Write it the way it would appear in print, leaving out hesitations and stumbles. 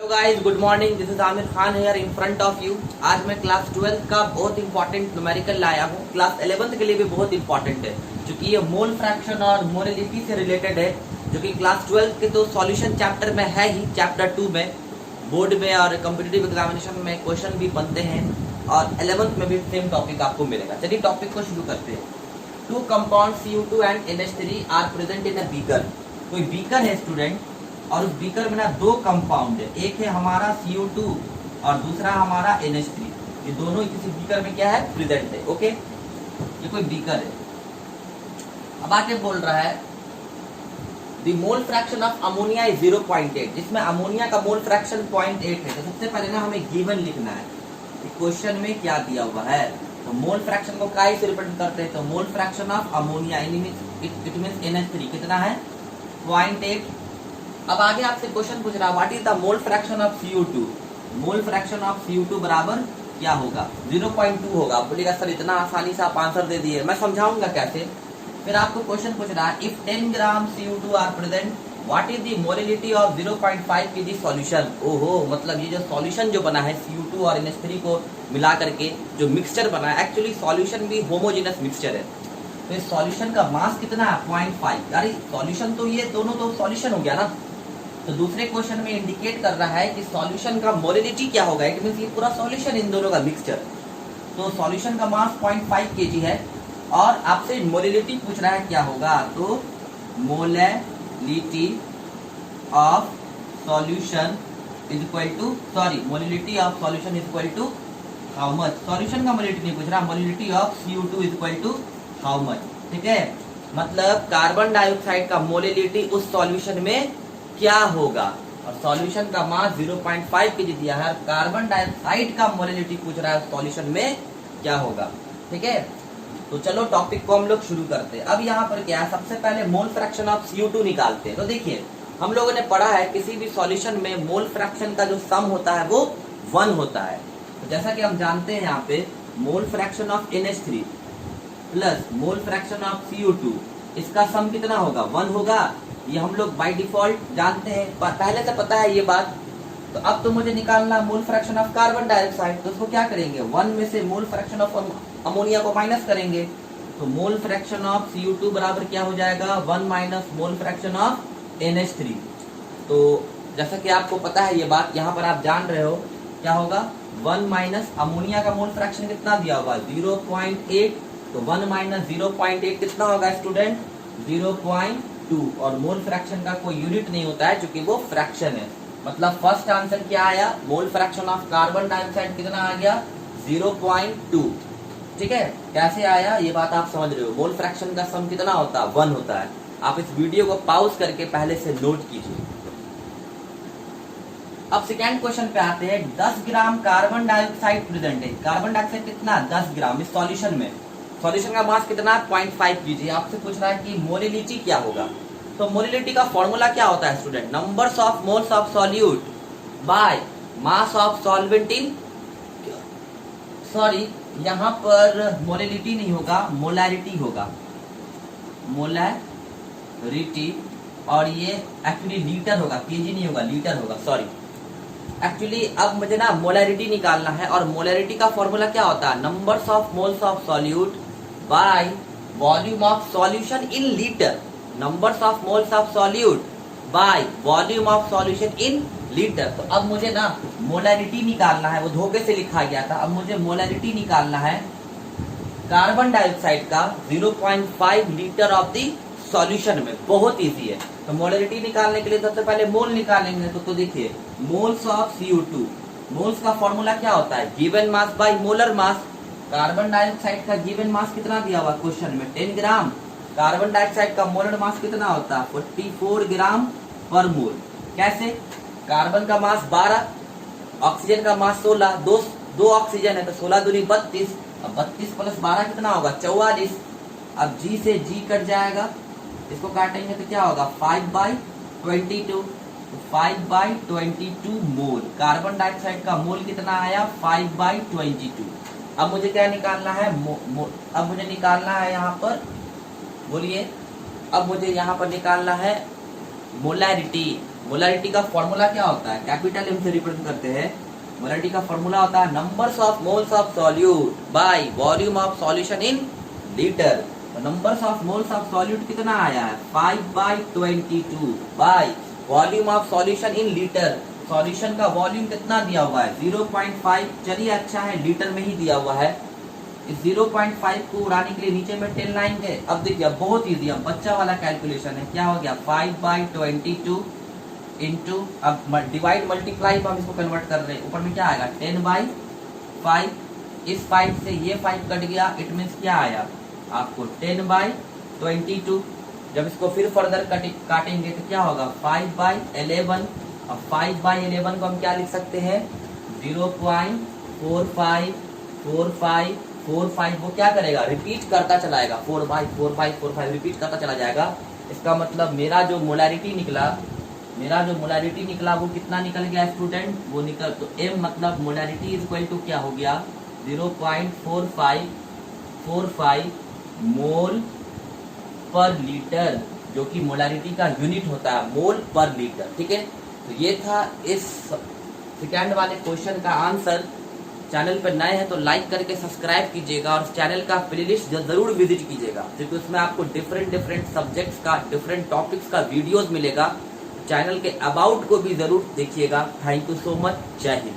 Hello guys, good morning. This is Aamir Khan here in front of you. आज मैं class 12 का बहुत इंपॉर्टेंट न्यूमेरिकल लाया हूँ। क्लास 11th के लिए भी बहुत इंपॉर्टेंट है, क्योंकि ये मोल फ्रैक्शन और मोलिलिटी से रिलेटेड है, जो कि क्लास 12 के तो सॉल्यूशन चैप्टर में है ही। चैप्टर 2 में बोर्ड में और कम्पिटिटिव एग्जामिनेशन में क्वेश्चन भी बनते हैं, और 11th में भी सेम टॉपिक आपको मिलेगा। चलिए टॉपिक को शुरू करते हैं। Two compound CO2 and NH3 are present in a beaker. कोई बीकर है स्टूडेंट, और उस बीकर में ना दो कंपाउंड है। एक है हमारा CO2 और दूसरा हमारा NH3। ये दोनों किसी बीकर में क्या है, प्रेजेंट है। ओके, ये कोई बीकर है। अब आके बोल रहा है the mole fraction of ammonia is 0.8, जिसमें अमोनिया का मोल फ्रैक्शन 0.8 है। तो सबसे पहले ना हमें गिवन लिखना है क्वेश्चन में क्या दिया हुआ है। तो मोल फ्रैक्शन को काय से रिप्रेजेंट करते हैं, तो mole fraction of ammonia it means NH3 कितना है, 0.8। अब आगे आपसे क्वेश्चन पूछ रहा है what is the mole fraction of CO2। Mole fraction of CO2 बराबर क्या होगा, 0.2 होगा। आप बोलिएगा सर इतना आसानी से आप आंसर दे दिए, मैं समझाऊंगा कैसे। फिर आपको क्वेश्चन पूछ रहा है if 10 gram CO2 are present what is the molality of 0.5 की दी सॉल्यूशन। ओहो, मतलब ये जो सॉल्यूशन जो बना है CO2 और NH3 को मिला करके जो मिक्सचर बना है, एक्चुअली सॉल्यूशन भी होमोजेनस मिक्सचर है। तो इस सॉल्यूशन का मास कितना है, 0.5। यार सॉल्यूशन तो ये दोनों तो सॉल्यूशन हो गया ना। तो दूसरे क्वेश्चन में इंडिकेट कर रहा है कि सॉल्यूशन का मोलिलिटी क्या होगा, इट मींस ये पूरा सॉल्यूशन इन दोनों का मिक्सचर। तो सॉल्यूशन का मास 0.5 kg है, और आपसे मोलिलिटी पूछ रहा है क्या होगा। तो molality of solution is equal to molality of solution is equal to how much. Solution का मोलिलिटी नहीं पूछ रहा, molality of CO2 is equal to how much. ठीक है, मतलब कार्बन डाइऑक्साइड का मोलिलिटी उस सॉल्यूशन में क्या होगा, और सॉल्यूशन का मास 0.5 kg दिया है, और कार्बन डाइऑक्साइड का मोलिलिटी पूछ रहा है सॉल्यूशन में क्या होगा। ठीक है, तो चलो टॉपिक को हम लोग शुरू करते हैं। अब यहाँ पर क्या है, सबसे पहले मोल फ्रैक्शन ऑफ CO2 निकालते हैं। तो देखिए हम लोगों ने पढ़ा है किसी भी सॉल्यूशन में मोल फ्रैक्शन का जो सम होता है वो 1 होता है। तो जैसा कि हम जानते हैं यहाँ पे mole fraction of NH3 plus mole fraction of CO2, इसका सम कितना होगा, 1 होगा। ये हम लोग बाय डिफॉल्ट जानते हैं, पहले से पता है ये बात। तो अब तो मुझे निकालना mole fraction of carbon dioxide. तो उसको क्या करेंगे, 1 में से मोल फ्रैक्शन ऑफ अमोनिया को माइनस करेंगे। तो मोल फ्रैक्शन ऑफ CO2 बराबर क्या हो जाएगा, 1 minus mole fraction of NH3। तो जैसा कि आपको पता है ये बात, यहाँ पर आप जान रहे हो क्या होगा, 1 माइनस अमोनिया का मोल फ्रैक्शन कितना दिया हुआ, 0.8। तो 1 माइनस 0.8 कितना होगा स्टूडेंट, 0.2। और मोल फ्रैक्शन का कोई यूनिट नहीं होता है, क्योंकि वो फ्रैक्शन है। मतलब फर्स्ट आंसर क्या आया, mole fraction of carbon dioxide कितना आ गया, 0.2। ठीक है, कैसे आया ये बात आप समझ रहे हो। मोल फ्रैक्शन का सम कितना होता है, 1 होता है। आप इस वीडियो को पॉज करके पहले से नोट कीजिए। अब सेकेंड क्वेश्चन पे आते हैं। 10 ग्राम कार्बन डाइऑक्साइड प्रेजेंट है। कार्बन डाइऑक्साइड कितना, 10 ग्राम इस सॉल्यूशन में। सॉल्यूशन का मास कितना, 0.5 kg। आपसे पूछ रहा है कि मोलिलिटी क्या होगा। तो मोलिलिटी का फॉर्मूला क्या होता है student, numbers of moles of solute by mass of solvent in, यहाँ पर मोलिलिटी नहीं होगा, मोलैरिटी होगा, मोलैरिटी। और ये एक्चुअली लीटर होगा, केजी नहीं होगा, लीटर होगा, एक्चुअली अब मुझे ना मोलैरिटी निकालना है, और मोलैरिटी का फॉर्मूला क्या होता है, numbers of moles of solute by volume of solution in litre. Numbers of moles of solute by volume of solution in litre. तो अब मुझे ना मोलैरिटी निकालना है, वो धोखे से लिखा गया था। अब मुझे मोलैरिटी निकालना है कार्बन डाइऑक्साइड का 0.5 लीटर ऑफ द सॉल्यूशन में। बहुत इजी है। तो मोलैरिटी निकालने के लिए सबसे पहले मोल निकालेंगे। तो देखिए मोल्स ऑफ CO2, मोल्स का फॉर्मूला क्या होता है, given mass by molar mass. Carbon dioxide का गिवन मास कितना दिया हुआ क्वेश्चन में, 10 ग्राम। कार्बन डाइऑक्साइड का मोलर मास कितना होता है, 44 ग्राम पर मोल। कैसे, कार्बन का मास 12, ऑक्सीजन का मास 16, दो ऑक्सीजन है तो 16 दूनी 32। अब 32 प्लस 12 कितना होगा, 44। अब G से G कट जाएगा, इसको काटेंगे तो क्या होगा, 5/22। 5/22 मोल। कार्बन डाइऑक्साइड का मोल कितना आया, 5/22। अब मुझे क्या निकालना है, अब मुझे निकालना है यहाँ पर, बोलिए, अब मुझे यहाँ पर निकालना है मोलैरिटी। मोलारिटी का फॉर्मूला क्या होता है, कैपिटल एम से रिप्रेजेंट करते हैं। मोलारिटी का फॉर्मूला होता है numbers of moles of solute by volume of solution in litre. तो numbers of moles of solute कितना आया है 5/22 by volume of solution in litre. Solution का वॉल्यूम कितना दिया हुआ है 0.5, चलिए अच्छा है लीटर में ही दिया हुआ है। इस 0.5 को उड़ाने के लिए नीचे में 10 लाएंगे। अब देखिए बहुत ईजी, अब बच्चा वाला कैलकुलेशन है, क्या हो गया 5/22 इंटू, अब डिवाइड मल्टीप्लाई में हम इसको कन्वर्ट कर रहे हैं, ऊपर में क्या आएगा 10/5। इस 5 से ये 5 कट गया, इट मीन्स क्या आया आपको 10/22। जब इसको फिर फर्दर काटेंगे तो क्या होगा 5/11। अब 5/11 को हम क्या लिख सकते हैं 0.454545। वो क्या करेगा रिपीट करता चलाएगा 4/4545 रिपीट करता चला जाएगा। इसका मतलब मेरा जो मोलारिटी निकला वो कितना निकल गया स्टूडेंट, वो निकल, तो m मतलब मोलारिटी इज इक्वल टू क्या हो गया 0.4545 मोल पर लीटर, जो कि मोलारिटी का यूनिट होता है मोल पर लीटर। ठीक है, तो ये था इस सेकंड वाले क्वेश्चन का आंसर। चैनल पर नए हैं तो लाइक करके सब्सक्राइब कीजिएगा और चैनल का प्लेलिस्ट जरूर विजिट कीजिएगा, क्योंकि उसमें आपको डिफरेंट सब्जेक्ट्स का, डिफरेंट टॉपिक्स का वीडियोस मिलेगा। चैनल के अबाउट को भी जरूर देखिएगा। थैंक यू सो मच, जय हिंद।